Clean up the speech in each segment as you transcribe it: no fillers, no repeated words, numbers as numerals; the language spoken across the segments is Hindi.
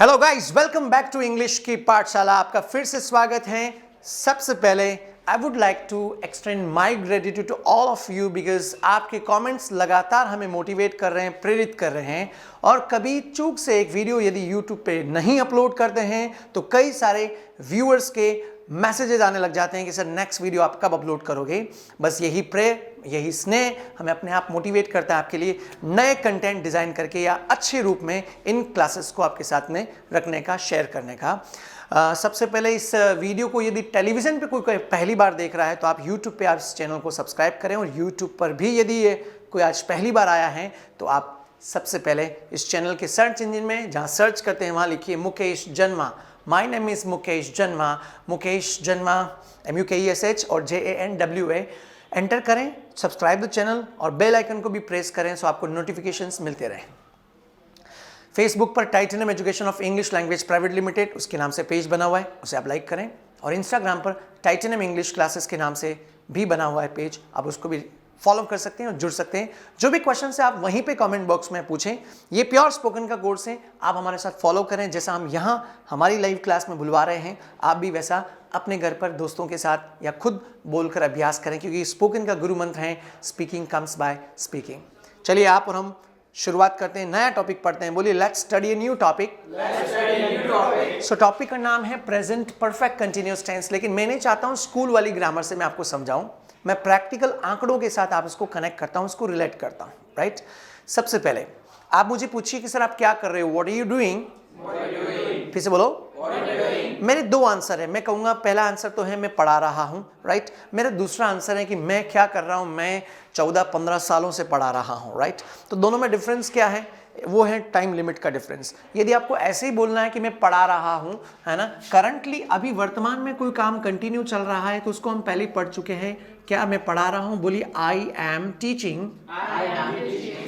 Hello guys, welcome back to English की पाठशाला। आपका फिर से स्वागत है। सबसे पहले I would like to extend my gratitude to all of you because आपके कमेंट्स लगातार हमें मोटिवेट कर रहे हैं, प्रेरित कर रहे हैं। और कभी चूक से एक वीडियो यदि यूट्यूब पे नहीं अपलोड करते हैं तो कई सारे व्यूअर्स के मैसेजेस आने लग जाते हैं कि सर नेक्स्ट वीडियो आप कब अपलोड करोगे। बस यही प्रेयर, यही स्नेह हमें अपने आप मोटिवेट करता है आपके लिए नए कंटेंट डिज़ाइन करके या अच्छे रूप में इन क्लासेस को आपके साथ में रखने का, शेयर करने का। सबसे पहले इस वीडियो को यदि टेलीविज़न पे कोई पहली बार देख रहा है तो आप यूट्यूब पे आप इस चैनल को सब्सक्राइब करें, और यूट्यूब पर भी यदि ये कोई आज पहली बार आया है तो आप सबसे पहले इस चैनल के सर्च इंजन में जहाँ सर्च करते हैं वहाँ लिखिए मुकेश जन्मा। माई नेम इज़ मुकेश जन्मा। मुकेश जन्मा MUKESH और JANWA एंटर करें, सब्सक्राइब द चैनल और बेल आइकन को भी प्रेस करें सो आपको नोटिफिकेशंस मिलते रहें। फेसबुक पर titanium education of English language private limited उसके नाम से पेज बना हुआ है, उसे आप लाइक करें। और इंस्टाग्राम पर टाइटेनियम इंग्लिश क्लासेस के नाम से भी बना हुआ है पेज, आप उसको भी फॉलो कर सकते हैं और जुड़ सकते हैं। जो भी क्वेश्चन है आप वहीं पे कमेंट बॉक्स में पूछें। ये प्योर स्पोकन का कोर्स है, आप हमारे साथ फॉलो करें। जैसा हम यहाँ हमारी लाइव क्लास में बुलवा रहे हैं, आप भी वैसा अपने घर पर दोस्तों के साथ या खुद बोलकर अभ्यास करें, क्योंकि स्पोकन का गुरु मंत्र है स्पीकिंग कम्स बाय स्पीकिंग। चलिए आप और हम शुरुआत करते हैं, नया टॉपिक पढ़ते हैं। बोलिए let's study a new topic. So topic का नाम है प्रेजेंट परफेक्ट कंटिन्यूअस टेंस। लेकिन मैं नहीं चाहता हूँ स्कूल वाली ग्रामर से मैं आपको समझाऊं, मैं प्रैक्टिकल आंकड़ों के साथ आप इसको कनेक्ट करता हूं, इसको रिलेट करता हूं, राइट। सबसे पहले आप मुझे पूछिए कि सर आप क्या कर रहे हो, व्हाट आर यू डूइंग। फिर से बोलो, मेरे दो आंसर है। मैं कहूंगा पहला आंसर तो है मैं पढ़ा रहा हूं, राइट। मेरा दूसरा आंसर है कि मैं क्या कर रहा हूं, मैं 14-15 सालों से पढ़ा रहा हूं, राइट। तो दोनों में डिफरेंस क्या है, वो है टाइम लिमिट का डिफरेंस। यदि आपको ऐसे ही बोलना है कि मैं पढ़ा रहा हूं, है ना, करंटली अभी वर्तमान में कोई काम कंटिन्यू चल रहा है तो उसको हम पहले पढ़ चुके हैं। क्या मैं पढ़ा रहा हूं, बोलिए आई एम टीचिंग।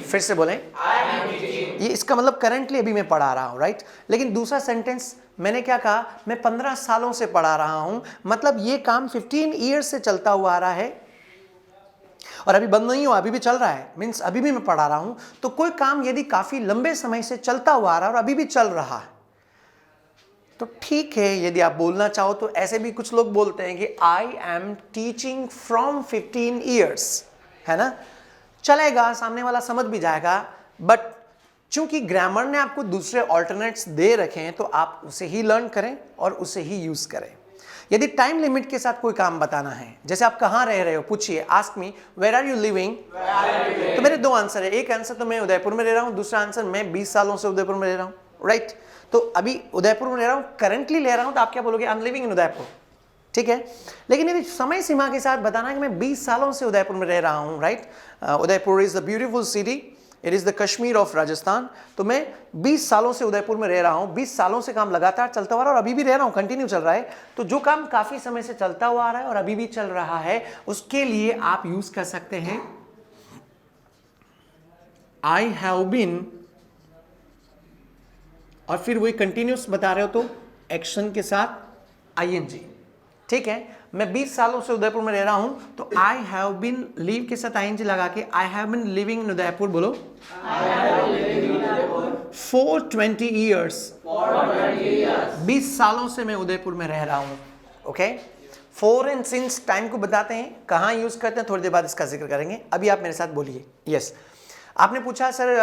फिर से बोलें, ये इसका मतलब करंटली अभी मैं पढ़ा रहा हूं, राइट। लेकिन दूसरा सेंटेंस मैंने क्या कहा, मैं 15 सालों से पढ़ा रहा हूं, मतलब ये काम 15 ईयर्स से चलता हुआ आ रहा है और अभी बंद नहीं हुआ, अभी भी चल रहा है, मीन्स अभी भी मैं पढ़ा रहा हूं। तो कोई काम यदि काफी लंबे समय से चलता हुआ आ रहा है और अभी भी चल रहा है तो ठीक है। यदि आप बोलना चाहो तो ऐसे भी कुछ लोग बोलते हैं कि I am teaching from 15 years, है ना, चलेगा, सामने वाला समझ भी जाएगा। बट चूंकि ग्रामर ने आपको दूसरे ऑल्टरनेट्स दे रखे हैं तो आप उसे ही लर्न करें और उसे ही यूज करें। यदि टाइम लिमिट के साथ कोई काम बताना है, जैसे आप कहाँ रह रहे हो, पूछिए ask me where are you living. तो मेरे दो आंसर है, एक आंसर तो मैं उदयपुर में रह रहा हूँ, दूसरा आंसर मैं 20 सालों से उदयपुर में रह रहा हूँ, राइट। तो अभी उदयपुर में रह रहा हूँ, करंटली ले रहा हूँ, तो आप क्या बोलोगे, I am living in Udaipur, ठीक है। लेकिन यदि समय सीमा के साथ बताना है कि मैं 20 सालों से उदयपुर में रह रहा हूँ, right. Udaipur is the beautiful city, it is the Kashmir of Rajasthan. तो मैं 20 सालों से उदयपुर में रह रहा हूँ, 20 सालों से काम लगातार चलता हुआ रहा और अभी भी रह रहा हूँ, कंटिन्यू चल रहा है। तो जो काम काफ़ी समय से चलता हुआ आ रहा है और अभी भी चल रहा है, उसके लिए आप यूज़ कर सकते हैं आई हैव बीन, और फिर वही कंटिन्यूस बता रहे हो तो एक्शन के साथ ING, ठीक है। मैं 20 सालों से उदयपुर में रह रहा हूं तो आई हैव बीन, लीव के साथ ING लगा के I have been living in Udaipur, बोलो for 20 years, 20 सालों से मैं उदयपुर में रह रहा हूं, okay. For and since time को बताते हैं, कहाँ यूज करते हैं, थोड़ी देर बाद इसका जिक्र करेंगे। अभी आप मेरे साथ बोलिए यस। आपने पूछा सर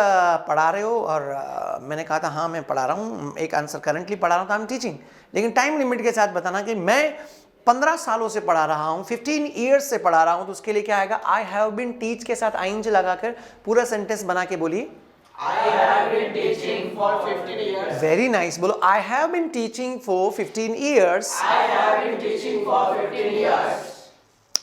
पढ़ा रहे हो, और मैंने कहा था हाँ मैं पढ़ा रहा हूँ, एक आंसर करंटली पढ़ा रहा हूँ, तो आई एम टीचिंग। लेकिन टाइम लिमिट के साथ बताना कि मैं 15 सालों से पढ़ा रहा हूँ, 15 ईयर्स से पढ़ा रहा हूँ, तो उसके लिए क्या आएगा, आई हैव बीन टीच के साथ ING लगाकर पूरा सेंटेंस बना के बोलिए I have been teaching for 15 years. Very nice. बोलो I have been teaching for 15 years. I have been teaching for 15 years.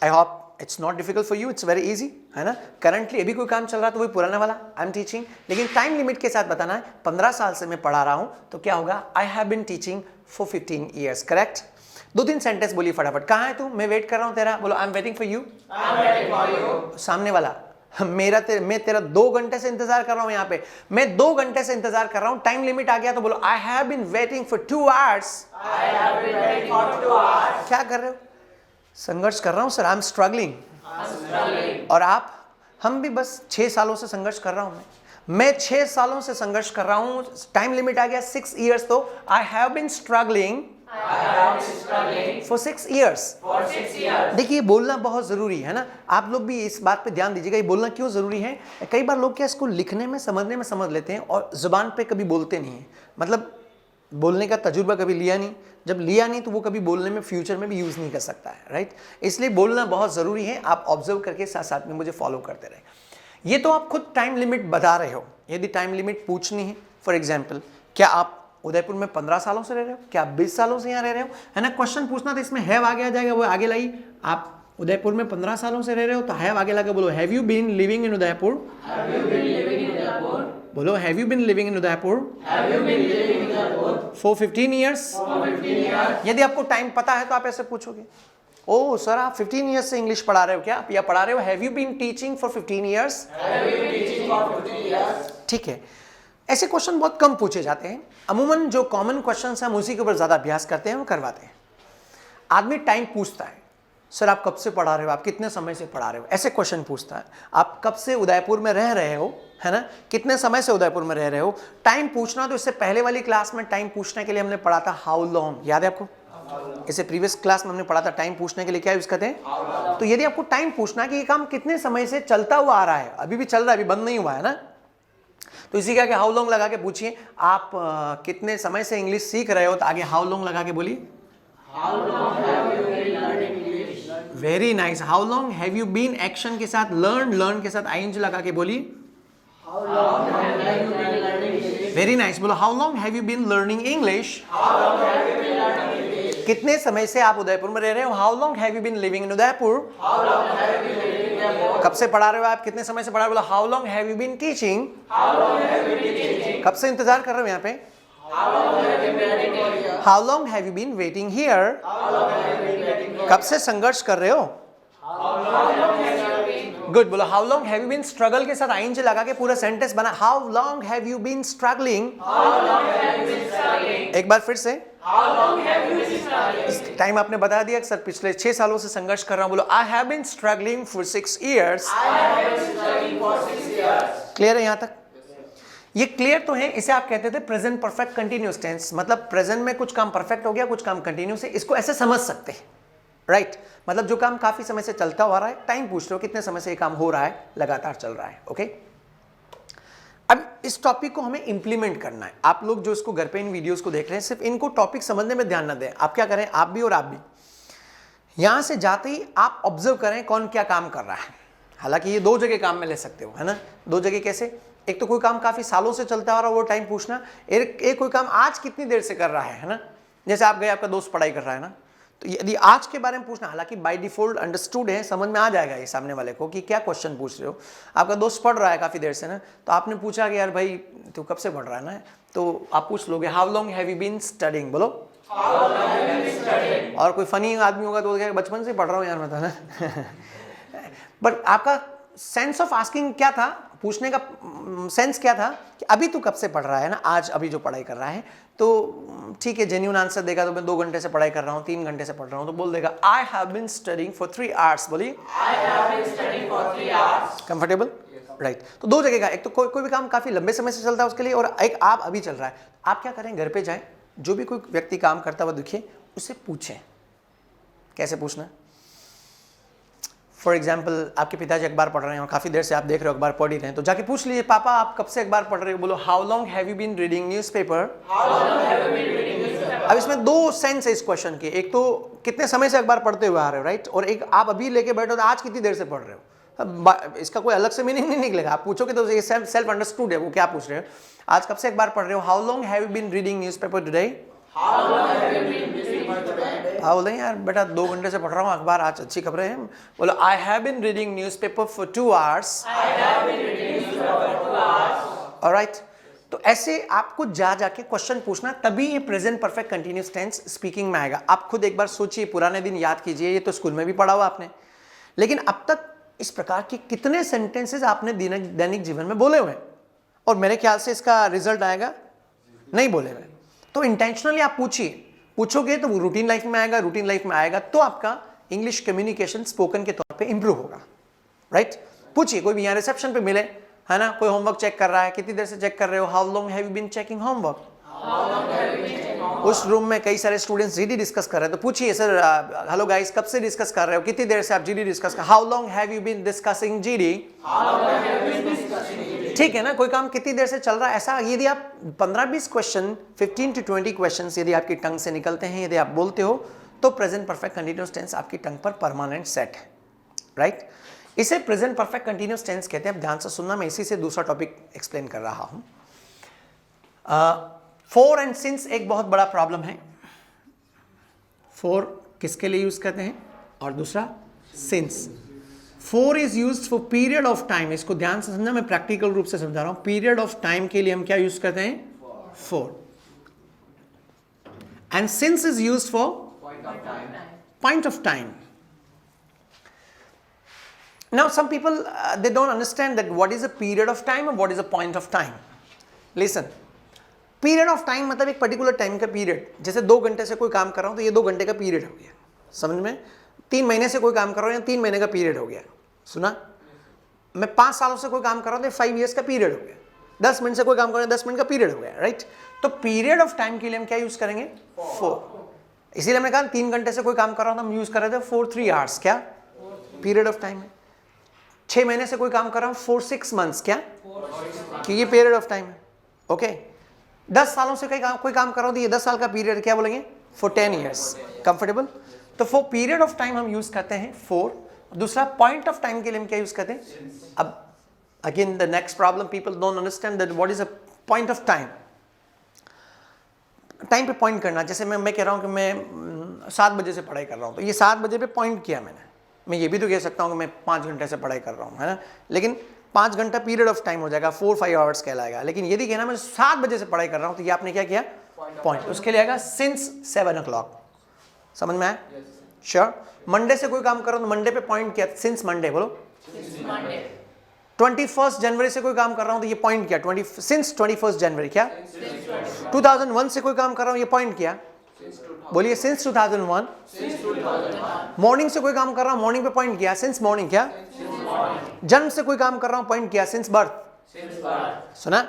I hope it's not difficult for you. It's very easy, है ना। Currently अभी कोई काम चल रहा है तो वही पुराना वाला I'm teaching, लेकिन टाइम लिमिट के साथ बताना है 15 साल से मैं पढ़ा रहा हूँ, तो क्या होगा, I have been teaching for 15 years. Correct? 2-3 sentence बोलिए फटाफट। कहाँ है तू, मैं वेट कर रहा हूँ तेरा, बोलो I am waiting for you. सामने वाला, मैं तेरा 2 घंटे से इंतजार कर रहा हूं, यहां पे मैं 2 घंटे से इंतजार कर रहा हूं, टाइम लिमिट आ गया तो बोलो I have been waiting for 2 hours. क्या कर रहे हो, संघर्ष कर रहा हूं सर, आई एम स्ट्रगलिंग। और आप, हम भी बस 6 सालों से संघर्ष कर रहा हूं मैं, मैं 6 सालों से संघर्ष कर रहा हूं, टाइम लिमिट आ गया 6 इयर्स, तो I have been struggling for 6 years. देखिए बोलना बहुत जरूरी है ना, आप लोग भी इस बात पे ध्यान दीजिएगा, ये बोलना क्यों जरूरी है। कई बार लोग क्या इसको लिखने में समझने में समझ लेते हैं और जुबान पे कभी बोलते नहीं है, मतलब बोलने का तजुर्बा कभी लिया नहीं, जब लिया नहीं तो वो कभी बोलने में फ्यूचर में भी यूज नहीं कर सकता है, राइट। इसलिए बोलना बहुत जरूरी है, आप ऑब्जर्व करके साथ साथ में मुझे फॉलो करते रहे। ये तो आप खुद टाइम लिमिट बता रहे हो, यदि टाइम लिमिट पूछनी है, फॉर एग्जाम्पल क्या आप उदयपुर में 15 सालों से रह रहे हो, क्या आप 20 सालों से यहाँ रह रहे हो, है ना। क्वेश्चन पूछना तो इसमें हैव आगे आ जाएगा, वो आगे लाई। आप उदयपुर में 15 सालों से रह रहे हो तो हैव आगे लगा, बोलो have you been living in Udaipur, बोलो have you been living in Udaipur for 15 years. यदि आपको टाइम पता है तो आप ऐसे पूछोगे, ओ सर आप 15 ईयर्स से इंग्लिश पढ़ा रहे हो क्या, आप या पढ़ा रहे हो, have you been teaching for 15 years. ठीक है, ऐसे क्वेश्चन बहुत कम पूछे जाते हैं, अमूमन जो कॉमन क्वेश्चन हैं हम उसी के ऊपर ज्यादा अभ्यास करते हैं, वो करवाते हैं। आदमी टाइम पूछता है, सर आप कब से पढ़ा रहे हो, आप कितने समय से पढ़ा रहे हो, ऐसे क्वेश्चन पूछता है। आप कब से उदयपुर में रह रहे हो, है ना, कितने समय से उदयपुर में रह रहे हो। टाइम पूछना, तो इससे पहले वाली क्लास में टाइम पूछने के लिए हमने पढ़ा था हाउ लॉन्ग, याद है आपको। इसे प्रीवियस क्लास में हमने पढ़ा था टाइम पूछने के लिए क्या यूज करते हैं। तो यदि आपको टाइम पूछना है कि ये काम कितने समय से चलता हुआ आ रहा है, अभी भी चल रहा है, अभी बंद नहीं हुआ है ना, तो इसी का हाउ लॉन्ग लगा के पूछिए। आप कितने समय से इंग्लिश सीख रहे हो, तो आगे हाउ लॉन्ग लगा के बोलिए। Very nice. How long have you been action के साथ लर्न, लर्न के साथ आईएनजी लगा के बोलिए। Very nice. बोलो how long have you been learning English, कितने समय से आप उदयपुर में रह रहे हो। How long have you been living in Udaipur, कब से पढ़ा रहे हो आप, कितने समय से पढ़ा रहे हो। बोलो how long have you been teaching, कब से इंतजार कर रहे हो यहाँ पे। How long have you been waiting here, कब से संघर्ष कर रहे हो। गुड। बोलो how long have you been, struggle के साथ आईएनजी लगा के पूरा सेंटेंस बना। How long have you been struggling, एक बार फिर से। इस टाइम आपने बता दिया कि सर पिछले 6 सालों से संघर्ष कर रहा हूं। बोलो I have been struggling for 6 years. Clear है यहां तक। ये क्लियर तो है, इसे आप कहते थे प्रेजेंट परफेक्ट कंटिन्यूअस टेंस, मतलब प्रेजेंट में कुछ काम परफेक्ट हो गया, कुछ काम कंटिन्यूअस है, इसको ऐसे समझ सकते हैं, राइट। मतलब जो काम काफी समय से चलता हुआ रहा है, टाइम पूछ रहे हो कितने समय से ये काम हो रहा है, लगातार चल रहा है। ओके, अब इस टॉपिक को हमें इंप्लीमेंट करना है। आप लोग जो इसको घर पे इन वीडियोस को देख रहे हैं, सिर्फ इनको टॉपिक समझने में ध्यान न दें। आप क्या करें, आप भी और आप भी यहां से जाते ही आप ऑब्जर्व करें कौन क्या काम कर रहा है। हालांकि ये 2 जगह काम में ले सकते हो, है ना। 2 जगह कैसे, एक तो कोई काम काफी सालों से चलता आ रहा है वो टाइम पूछना, एक कोई काम आज कितनी देर से कर रहा है ना। जैसे आप गए, आपका दोस्त पढ़ाई कर रहा है ना, तो यदि आज के बारे में पूछना, हालांकि बाय डिफॉल्ट अंडरस्टूड है, समझ में आ जाएगा ये सामने वाले को कि क्या क्वेश्चन पूछ रहे हो। आपका दोस्त पढ़ रहा है काफी देर से ना, तो आपने पूछा कि यार भाई तू कब से पढ़ रहा है ना, तो आप पूछ लोगे how long have you been studying. बोलो और कोई फनी आदमी होगा तो बचपन से पढ़ रहा हूँ यार मैं, ना। बट आपका सेंस ऑफ आस्किंग क्या था, पूछने का सेंस क्या था कि अभी तू कब से पढ़ रहा है ना, आज अभी जो पढ़ाई कर रहा है। तो ठीक है, जेन्युइन आंसर देगा तो मैं 2 घंटे से पढ़ाई कर रहा हूँ, 3 घंटे से पढ़ रहा हूँ, तो बोल देगा I have been studying for 3 hours. बोलिए कंफर्टेबल, राइट। तो 2 जगह का, एक तो कोई भी काम काफी लंबे समय से चलता है उसके लिए, और एक आप अभी चल रहा है। आप क्या करें, घर पे जाए, जो भी कोई व्यक्ति काम करता हुआ दिखे उससे पूछें। कैसे पूछना, फॉर एग्जाम्पल आपके पिताजी अखबार पढ़ रहे हैं और काफी देर से आप देख रहे हो अखबार पढ़ ही रहे हैं, तो जाके पूछ लीजिए पापा आप कब से अखबार पढ़ रहे हो। बोलो how long have you been reading newspaper. अब इसमें 2 सेंस है इस क्वेश्चन के, एक तो कितने समय से अखबार पढ़ते हुए आ रहे हो, राइट, और एक आप अभी लेके बैठो तो आज कितनी देर से पढ़ रहे हो। इसका कोई अलग से मीनिंग नहीं निकलेगा, आप पूछोगे तो ये सेल्फ अंडरस्टूड है वो क्या पूछ रहे हो। आज कब से अखबार पढ़ रहे हो, how long have you been reading newspaper today. बोले यार बेटा 2 घंटे से पढ़ रहा हूँ अखबार, आज अच्छी खबरें हैं। बोलो I have been reading newspaper for 2 hours. Alright, तो ऐसे आपको जा जाके क्वेश्चन पूछना, तभी ये present perfect continuous tense speaking में आएगा। आप खुद एक बार सोचिए, पुराने दिन याद कीजिए, ये तो स्कूल में भी पढ़ा हुआ आपने, लेकिन अब तक इस प्रकार के कितने सेंटेंसेस आपने दैनिक जीवन में बोले हुए हैं, और मेरे ख्याल से इसका रिजल्ट आएगा नहीं बोले हुए। तो इंटेंशनली आप पूछोगे तो वो रूटीन लाइफ में आएगा, रूटीन लाइफ में आएगा तो आपका इंग्लिश कम्युनिकेशन स्पोकन के तौर पे इंप्रूव होगा, राइट। पूछिए, कोई भी यहाँ रिसेप्शन पे मिले, है ना? कोई होमवर्क चेक कर रहा है, कितनी देर से चेक कर रहे हो? How long have you been checking homework? उस रूम में कई सारे स्टूडेंट्स जीडी डिस्कस कर रहे हैं, तो पूछिए सर हेलो गाइस कब से डिस्कस कर रहे हो, कितनी देर से आप जीडी डिस्कस कर, how long have you been discussing GD? ठीक है ना? कोई काम कितनी देर से चल रहा है, ऐसा यदि आप 15-20 क्वेश्चन 15 to 20 क्वेश्चंस यदि आपकी टंग से निकलते हैं, यदि आप बोलते हो, तो प्रेजेंट परफेक्ट कंटीन्यूअस टेंस आपकी टंग पर परमानेंट सेट है, राइट? इसे प्रेजेंट परफेक्ट कंटीन्यूअस टेंस कहते हैं। अब ध्यान से सुनना, मैं इसी से दूसरा टॉपिक एक्सप्लेन कर रहा हूं। फॉर एंड सिंस एक बहुत बड़ा प्रॉब्लम है। फॉर किसके लिए यूज करते हैं और दूसरा since. For is used for period of time, इसको ध्यान से समझना, मैं प्रैक्टिकल रूप से समझा रहा हूं। पीरियड ऑफ टाइम के लिए हम क्या यूज करते हैं? For. And since is used for point of time. Now some people they don't understand that what is a period of time and what is a point of time. Listen, period of time मतलब एक पर्टिकुलर टाइम का पीरियड। जैसे 2 घंटे से कोई काम कर रहा हूँ तो ये 2 घंटे का पीरियड हो गया, समझ में? 3 महीने से कोई काम कर रहा हूँ या 3 महीने का पीरियड हो गया, सुना? मैं 5 सालों से कोई काम कर रहा हूँ तो 5 years का पीरियड हो गया। 10 मिनट से कोई काम कर रहा हूँ 10 मिनट का पीरियड हो गया, राइट? तो पीरियड ऑफ टाइम के लिए हम क्या यूज करेंगे? 4। इसीलिए हमने कहा 3 घंटे से कोई काम कर रहा हूँ तो हम यूज कर रहे थे 4 3 hours, क्या पीरियड ऑफ टाइम है। 6 महीने से कोई काम कर रहा हूं 4 6 months, क्या कि ये पीरियड ऑफ टाइम है, ओके? 10 सालों से कोई काम कर रहा हूं तो ये 10 साल का पीरियड, क्या बोलेंगे? For 10 years, comfortable? तो फॉर पीरियड ऑफ टाइम हम यूज करते हैं 4। दूसरा पॉइंट ऑफ टाइम के लिए हम क्या यूज करते हैं? अब again the next problem, people don't understand that what is a point of time. Time पे पॉइंट करना, जैसे मैं कह रहा हूं कि मैं 7 बजे से पढ़ाई कर रहा हूं, तो ये 7 बजे पे पॉइंट किया मैंने। मैं ये भी तो कह सकता हूँ कि मैं 5 घंटे से पढ़ाई कर रहा हूँ, है ना? लेकिन 5 घंटा पीरियड ऑफ टाइम हो जाएगा, 4-5 hours कहलाएगा। लेकिन यदि कहना मैं 7 बजे से पढ़ाई कर रहा हूँ तो ये आपने क्या किया? पॉइंट। उसके लिए आएगा सिंस 7 o'clock। समझ में आया? श्योर? मंडे से कोई काम कर रहा हूँ तो मंडे पे पॉइंट किया, सिंस मंडे। बोलो 21 जनवरी से कोई काम कर रहा हूँ तो ये पॉइंट किया, सिंस 21 जनवरी, क्या 2001 से कोई काम कर रहा हूँ, ये पॉइंट किया, बोलिए सिंस 2001। मॉर्निंग से कोई काम कर रहा हूं, मॉर्निंग पे पॉइंट किया, सिंस मॉर्निंग, क्या जन्म से कोई काम कर रहा हूं, पॉइंट किया, सिंस बर्थ। सुना?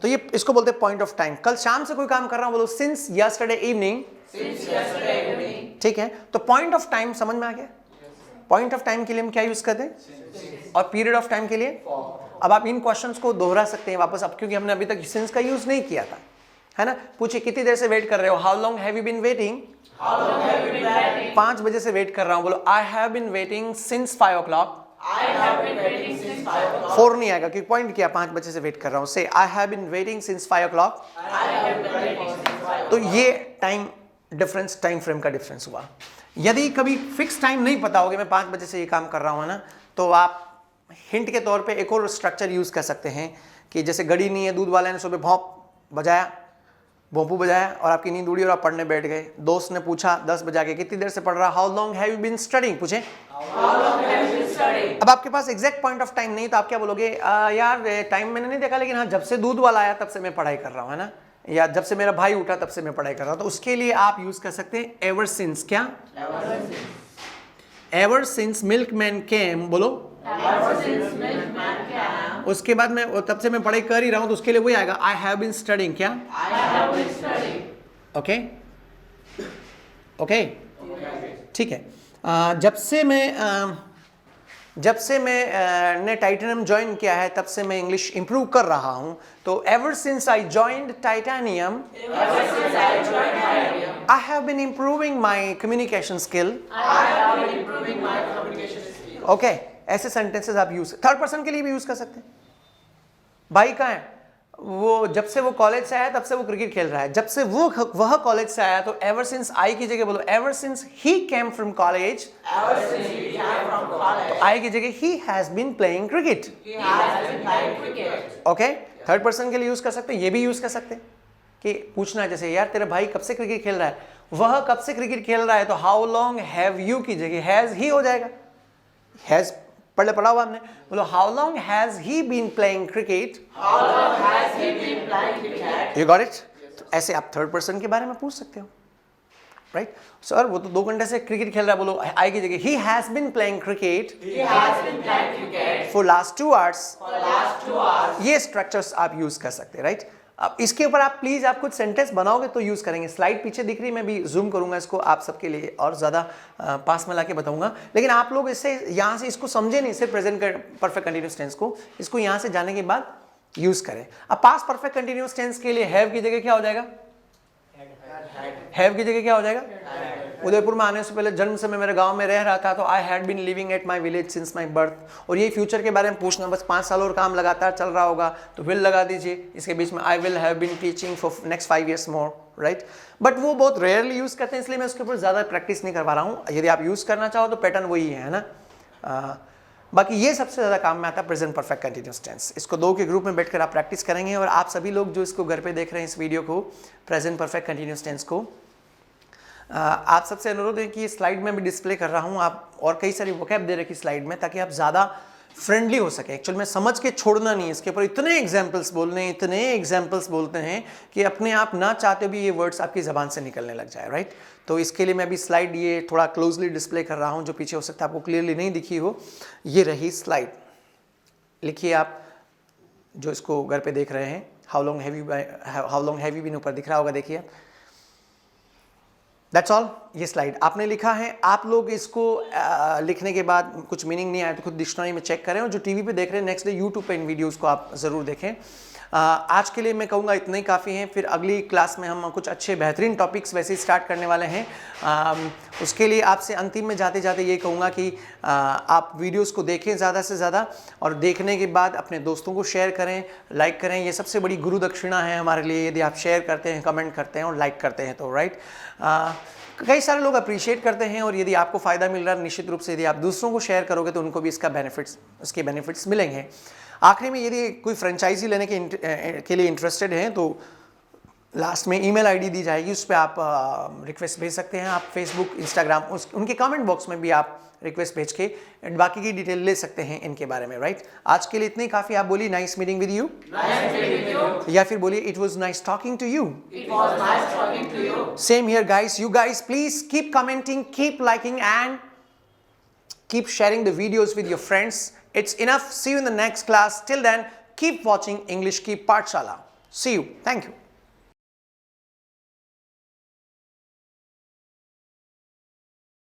तो ये इसको बोलते हैं पॉइंट ऑफ टाइम। कल शाम से कोई काम कर रहा हूं, बोलो सिंस यस्टरडे इवनिंग, ठीक है? तो पॉइंट ऑफ टाइम समझ में आ गया? पॉइंट ऑफ टाइम के लिए हम क्या यूज करते हैं और पीरियड ऑफ टाइम के लिए? अब आप इन क्वेश्चंस को दोहरा सकते हैं वापस, अब क्योंकि हमने अभी तक सिंस का यूज नहीं किया था, है ना? पूछिए कितनी देर से वेट कर रहे हो? How long have you been waiting? 5 बजे से वेट कर रहा हूं, बोलो I have been waiting since 5 o'clock। 4 नहीं आएगा क्योंकि पॉइंट किया, 5 बजे से वेट कर रहा हूं। से I have been waiting since 5 o'clock। तो ये टाइम डिफरेंस, टाइम फ्रेम का डिफरेंस हुआ। यदि कभी फिक्स टाइम नहीं पता होगा, मैं 5 बजे से ये काम कर रहा हूं, है ना, तो आप हिंट के तौर पे एक और स्ट्रक्चर यूज कर सकते हैं कि जैसे घड़ी नहीं है, दूध वाले ने सुबह भोंपू बजाया और आपकी नींद उड़ी और आप पढ़ने बैठ गए। दोस्त ने पूछा 10 बजे आके कितनी देर से पढ़ रहा? How long have you been studying, पूछे। अब आपके पास एग्जैक्ट पॉइंट ऑफ टाइम नहीं तो आप क्या बोलोगे? यार टाइम मैंने नहीं देखा, लेकिन हाँ जब से दूध वाला आया तब से मैं पढ़ाई कर रहा हूँ, है ना, या जब से मेरा भाई उठा तब से मैं पढ़ाई कर रहा हूँ। तो उसके लिए आप यूज कर सकते हैं एवर सिंस, क्या एवर सिंस मिल्कमैन केम, बोलो उसके बाद मैं तब से मैं पढ़ाई कर ही रहा हूं, तो उसके लिए वही आएगा आई हैव बीन स्टडीइंग, क्या ओके ओके ठीक है। जब से मैं ने टाइटेनियम ज्वाइन किया है तब से मैं इंग्लिश इंप्रूव कर रहा हूं, तो ever since I joined Titanium I have been improving my communication skill, okay. ऐसे सेंटेंसेस आप यूज थर्ड पर्सन के लिए भी यूज कर सकते हैं। भाई कहाँ है? वो जब से वो कॉलेज से आया तब से वो क्रिकेट खेल रहा है। जब से वह कॉलेज से आया, तो एवर सिंस आई की जगह बोलो ever since he came from college, I की जगह he has been playing cricket, okay. Third person के लिए यूज कर सकते हैं। ये भी यूज कर सकते हैं कि पूछना, जैसे यार तेरा भाई कब से क्रिकेट खेल रहा है, वह कब से क्रिकेट खेल रहा है, तो हाउ लॉन्ग हैव यू की जगह हैज ही हो जाएगा। हैज पढ़ा हुआ हमने, बोलो how long has he been playing cricket, you got it. तो ऐसे आप थर्ड पर्सन के बारे में पूछ सकते हो। राइट सर वो तो 2 घंटे से क्रिकेट खेल रहा है, बोलो आई की जगह he has been playing cricket for last 2 hours. ये स्ट्रक्चर्स आप यूज कर सकते हैं, राइट। अब इसके ऊपर आप प्लीज आप कुछ सेंटेंस बनाओगे तो यूज करेंगे। स्लाइड पीछे दिख रही, मैं भी जूम करूंगा इसको आप सबके लिए और ज्यादा पास में लाके बताऊंगा, लेकिन आप लोग इससे यहाँ से इसको समझे नहीं, सिर्फ प्रेजेंट परफेक्ट कंटिन्यूअस टेंस को, इसको यहाँ से जाने के बाद यूज करें। अब पास्ट परफेक्ट कंटिन्यूअस टेंस के लिए हैव की जगह क्या हो जाएगा, हैव की जगह क्या हो जाएगा, उदयपुर में आने से पहले जन्म से मैं मेरे गांव में रह रहा था, तो I had been living at my village since my birth. और ये फ्यूचर के बारे में पूछना, बस 5 साल और काम लगातार चल रहा होगा तो विल लगा दीजिए, इसके बीच में I will have been teaching for next 5 years more, right. But वो बहुत रेयरली यूज करते हैं, इसलिए मैं उसके ऊपर ज्यादा प्रैक्टिस नहीं करवा रहा हूँ। यदि आप यूज करना चाहो तो पैटर्न वही है ना। बाकी ये सबसे ज़्यादा काम में आता है प्रेजेंट परफेक्ट कंटिन्यूअस टेंस। इसको 2 के ग्रुप में बैठकर आप प्रैक्टिस करेंगे, और आप सभी लोग जो इसको घर पे देख रहे हैं इस वीडियो को, प्रेजेंट परफेक्ट कंटिन्यूअस टेंस को, आप सबसे अनुरोध है कि स्लाइड में भी डिस्प्ले कर रहा हूँ आप, और कई सारी वोकैब दे रखी स्लाइड में, ताकि आप ज़्यादा फ्रेंडली हो सके। एक्चुअल में समझ के छोड़ना नहीं है, इसके ऊपर इतने एग्जाम्पल्स बोलते हैं कि अपने आप ना चाहते भी ये वर्ड्स आपकी ज़बान से निकलने लग जाए, राइट। तो इसके लिए मैं अभी स्लाइड ये थोड़ा क्लोजली डिस्प्ले कर रहा हूँ, जो पीछे हो सकता है आपको क्लियरली नहीं दिखी हो। ये रही स्लाइड, लिखिए आप जो इसको घर पे देख रहे हैं, how long have you been ऊपर दिख रहा होगा, देखिए। That's all. ये स्लाइड आपने लिखा है, आप लोग इसको लिखने के बाद कुछ मीनिंग नहीं आया तो खुद डिक्शनरी में चेक करें, और जो टीवी पे देख रहे हैं नेक्स्ट डे यूट्यूब पे इन वीडियोस को आप ज़रूर देखें। आज के लिए मैं कहूँगा इतना ही काफ़ी है, फिर अगली क्लास में हम कुछ अच्छे बेहतरीन टॉपिक्स वैसे ही स्टार्ट करने वाले हैं। उसके लिए आपसे अंतिम में जाते जाते ये कहूँगा कि आप वीडियोस को देखें ज़्यादा से ज़्यादा, और देखने के बाद अपने दोस्तों को शेयर करें, लाइक करें। ये सबसे बड़ी गुरु दक्षिणा है हमारे लिए, यदि आप शेयर करते हैं, कमेंट करते हैं और लाइक करते हैं तो, राइट। कई सारे लोग अप्रिशिएट करते हैं, और यदि आपको फ़ायदा मिल रहा है, निश्चित रूप से यदि आप दूसरों को शेयर करोगे तो उनको भी इसके बेनिफिट्स मिलेंगे। आखिरी में यदि कोई फ्रेंचाइजी लेने के लिए इंटरेस्टेड हैं तो लास्ट में ईमेल आईडी दी जाएगी, उस पर आप रिक्वेस्ट भेज सकते हैं। आप फेसबुक, इंस्टाग्राम, उनके कमेंट बॉक्स में भी आप रिक्वेस्ट भेज के बाकी की डिटेल ले सकते हैं इनके बारे में, राइट। आज के लिए इतनी काफ़ी। आप बोलिए नाइस मीटिंग विद यू, या फिर बोलिए it was nice talking to you. Same here guys. You guys please keep commenting, keep liking and keep sharing the videos with your friends. It's enough. See you in the next class. Till then, keep watching English Ki Pathshala. See you. Thank you.